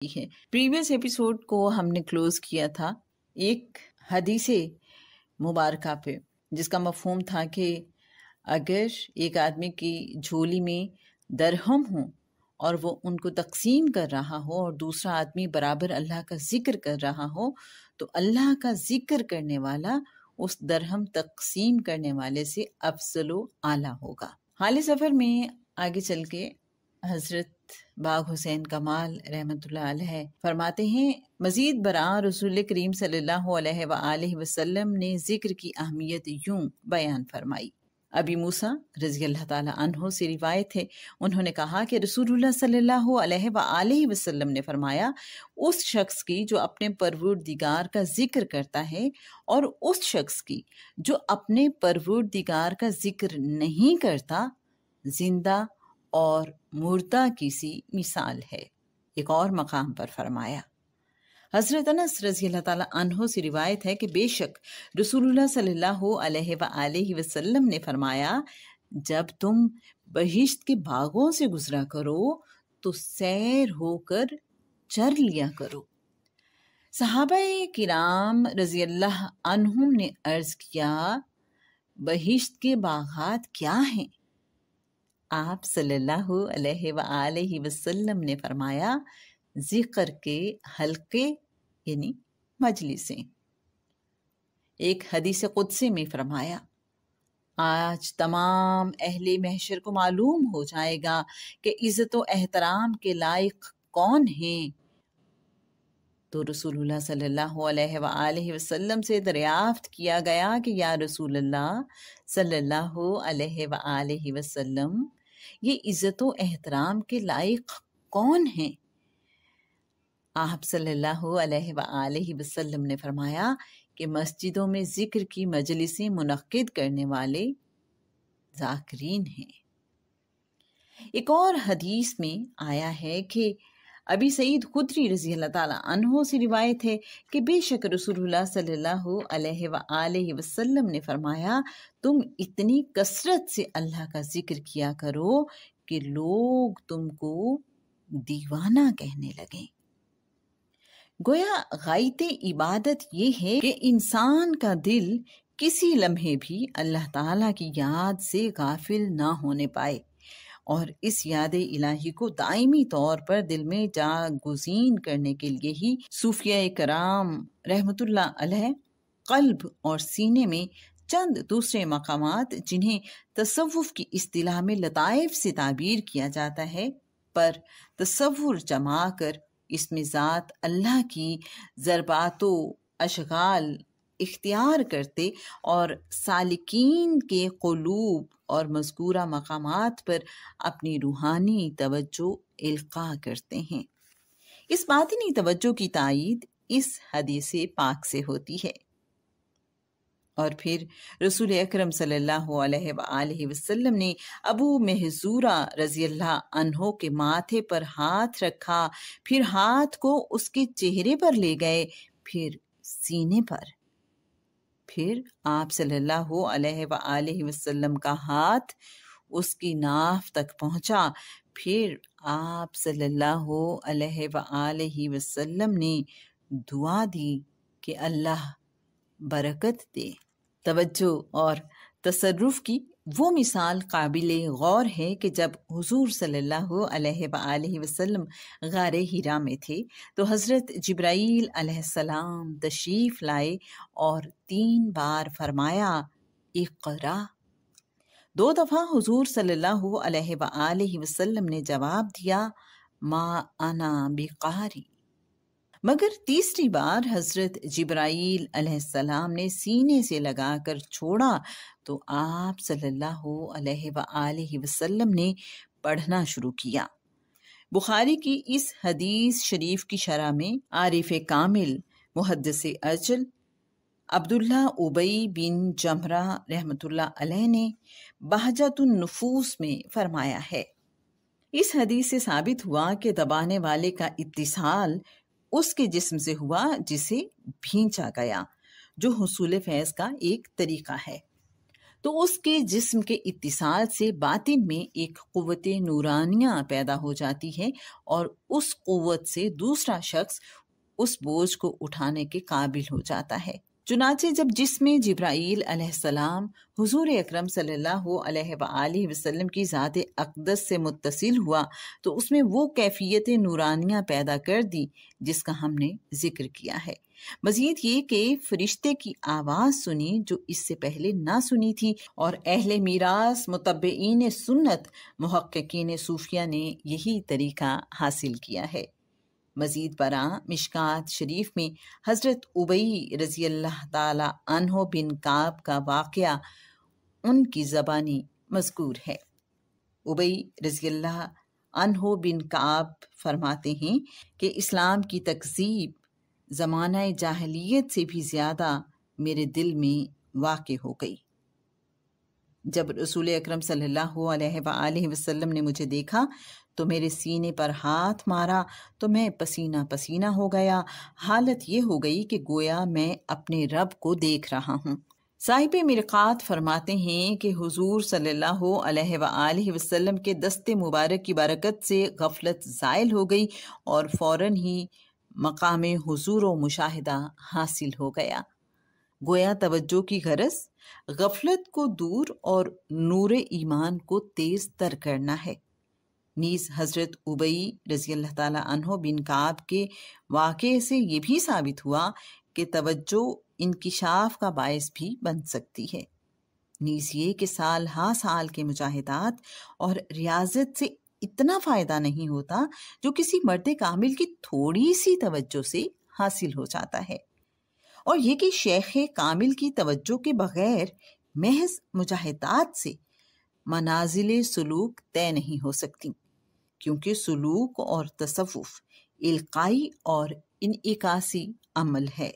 ہے۔ Previous episode کو ہم نے کلوز کیا تھا ایک حدیث مبارکہ پہ، جس کا مفہوم تھا کہ اگر ایک آدمی کی جھولی میں درہم ہوں اور وہ ان کو تقسیم کر رہا ہو اور دوسرا آدمی برابر اللہ کا ذکر کر رہا ہو، تو اللہ کا ذکر کرنے والا اس درہم تقسیم کرنے والے سے افضل و اعلیٰ ہوگا۔ حال سفر میں آگے چل کے حضرت باغ حسین کمال رحمۃ اللہ علیہ فرماتے ہیں، مزید برآں رسول کریم صلی اللہ علیہ وآلہ وسلم نے ذکر کی اہمیت یوں بیان فرمائی۔ ابی موسیٰ رضی اللہ تعالیٰ عنہ سے روایت ہے، انہوں نے کہا کہ رسول اللہ صلی اللہ علیہ وآلہ وسلم نے فرمایا، اس شخص کی جو اپنے پروردگار کا ذکر کرتا ہے اور اس شخص کی جو اپنے پروردگار کا ذکر نہیں کرتا، زندہ اور مردہ کی سی مثال ہے۔ ایک اور مقام پر فرمایا، حضرت انس رضی اللہ تعالیٰ عنہ سے روایت ہے کہ بے شک رسول اللہ صلی اللہ علیہ وآلہ وسلم نے فرمایا، جب تم بہشت کے باغوں سے گزرا کرو تو سیر ہو کر چر لیا کرو۔ صحابہ کرام رضی اللہ عنہم نے عرض کیا، بہشت کے باغات کیا ہیں؟ آپ صلی اللہ علیہ وآلہ وسلم نے فرمایا، ذکر کے حلقے یعنی مجلسیں۔ ایک حدیث قدسی میں فرمایا، آج تمام اہل محشر کو معلوم ہو جائے گا کہ عزت و احترام کے لائق کون ہیں۔ تو رسول اللہ صلی اللہ علیہ وآلہ وسلم سے دریافت کیا گیا کہ یا رسول اللہ صلی اللہ علیہ وآلہ وسلم، یہ عزت و احترام کے لائق کون ہیں؟ آپ صلی اللہ علیہ وآلہ وسلم نے فرمایا کہ مسجدوں میں ذکر کی مجلسیں منعقد کرنے والے ذاکرین ہیں۔ ایک اور حدیث میں آیا ہے کہ ابی سعید خدری رضی اللہ تعالیٰ عنہ سے روایت ہے کہ بے شک رسول اللہ صلی اللہ علیہ وآلہ وسلم نے فرمایا، تم اتنی کثرت سے اللہ کا ذکر کیا کرو کہ لوگ تم کو دیوانہ کہنے لگیں۔ گویا غایت عبادت یہ ہے کہ انسان کا دل کسی لمحے بھی اللہ تعالیٰ کی یاد سے غافل نہ ہونے پائے، اور اس یاد الہی کو دائمی طور پر دل میں جاگزین کرنے کے لیے ہی صوفیاء کرام رحمۃ اللہ علیہ قلب اور سینے میں چند دوسرے مقامات جنہیں تصوف کی اصطلاح میں لطائف سے تعبیر کیا جاتا ہے پر تصور جما کر اس میں ذات اللہ کی ضربات و اشغال اختیار کرتے اور سالکین کے قلوب اور مذکورہ مقامات پر اپنی روحانی توجہ القاء کرتے ہیں۔ اس باطنی توجہ کی تائید اس حدیث پاک سے ہوتی ہے۔ اور پھر رسول اکرم صلی اللہ علیہ وآلہ وسلم نے ابو محذورہ رضی اللہ عنہ کے ماتھے پر ہاتھ رکھا، پھر ہاتھ کو اس کے چہرے پر لے گئے، پھر سینے پر، پھر آپ صلی اللہ علیہ وآلہ وسلم کا ہاتھ اس کی ناف تک پہنچا، پھر آپ صلی اللہ علیہ وآلہ وسلم نے دعا دی کہ اللہ برکت دے۔ توجہ اور تصرف کی وہ مثال قابل غور ہے کہ جب حضور صلی اللہ علیہ وآلہ وسلم غار حرا میں تھے تو حضرت جبرائیل علیہ السلام تشریف لائے اور 3 بار فرمایا، اقرا۔ 2 دفعہ حضور صلی اللہ علیہ وآلہ وسلم نے جواب دیا، ما انا بقاری، مگر تیسری بار حضرت جبرائیل علیہ السلام نے سینے سے لگا کر چھوڑا تو آپ صلی اللہ علیہ وآلہ وسلم نے پڑھنا شروع کیا۔ بخاری کی اس حدیث شریف کی شرح میں عارف کامل محدث اجل عبداللہ ابی بن جمرہ رحمۃ اللہ علیہ نے بہجت النفوس میں فرمایا ہے، اس حدیث سے ثابت ہوا کہ دبانے والے کا اتصال اس کے جسم سے ہوا جسے بھینچا گیا، جو حصول فیض کا ایک طریقہ ہے۔ تو اس کے جسم کے اتصال سے باطن میں ایک قوت نورانیہ پیدا ہو جاتی ہے اور اس قوت سے دوسرا شخص اس بوجھ کو اٹھانے کے قابل ہو جاتا ہے۔ چنانچہ جب جسم جبرائیل علیہ السلام حضور اکرم صلی اللہ علیہ وآلہ وسلم کی ذات اقدس سے متصل ہوا تو اس میں وہ کیفیت نورانیہ پیدا کر دی جس کا ہم نے ذکر کیا ہے۔ مزید یہ کہ فرشتے کی آواز سنی جو اس سے پہلے نہ سنی تھی، اور اہل میراث متبعین سنت محققین صوفیہ نے یہی طریقہ حاصل کیا ہے۔ مزید برآں مشکات شریف میں حضرت ابی رضی اللہ تعالی عنہ بن کعب کا واقعہ ان کی زبانی مذکور ہے۔ ابی رضی اللہ عنہ بن کعب فرماتے ہیں کہ اسلام کی تکذیب زمانہ جاہلیت سے بھی زیادہ میرے دل میں واقع ہو گئی۔ جب رسول اکرم صلی اللہ علیہ وآلہ وسلم نے مجھے دیکھا تو میرے سینے پر ہاتھ مارا تو میں پسینہ پسینہ ہو گیا۔ حالت یہ ہو گئی کہ گویا میں اپنے رب کو دیکھ رہا ہوں۔ صاحب مرقات فرماتے ہیں کہ حضور صلی اللہ علیہ وآلہ وسلم کے دست مبارک کی برکت سے غفلت زائل ہو گئی اور فوراً ہی مقام حضور و مشاہدہ حاصل ہو گیا۔ گویا توجہ کی غرض غفلت کو دور اور نور ایمان کو تیز تر کرنا ہے۔ نیز حضرت ابی رضی اللہ تعالی عنہ بن کعب کے واقعے سے یہ بھی ثابت ہوا کہ توجہ انکشاف کا باعث بھی بن سکتی ہے۔ نیز یہ کہ سال ہا سال کے مجاہدات اور ریاضت سے اتنا فائدہ نہیں ہوتا جو کسی مرد کامل کی تھوڑی سی توجہ سے حاصل ہو جاتا ہے، اور یہ کہ شیخ کامل کی توجہ کے بغیر محض مجاہدات سے منازل سلوک طے نہیں ہو سکتی، کیونکہ سلوک اور تصوف القائی اور انعکاسی عمل ہے۔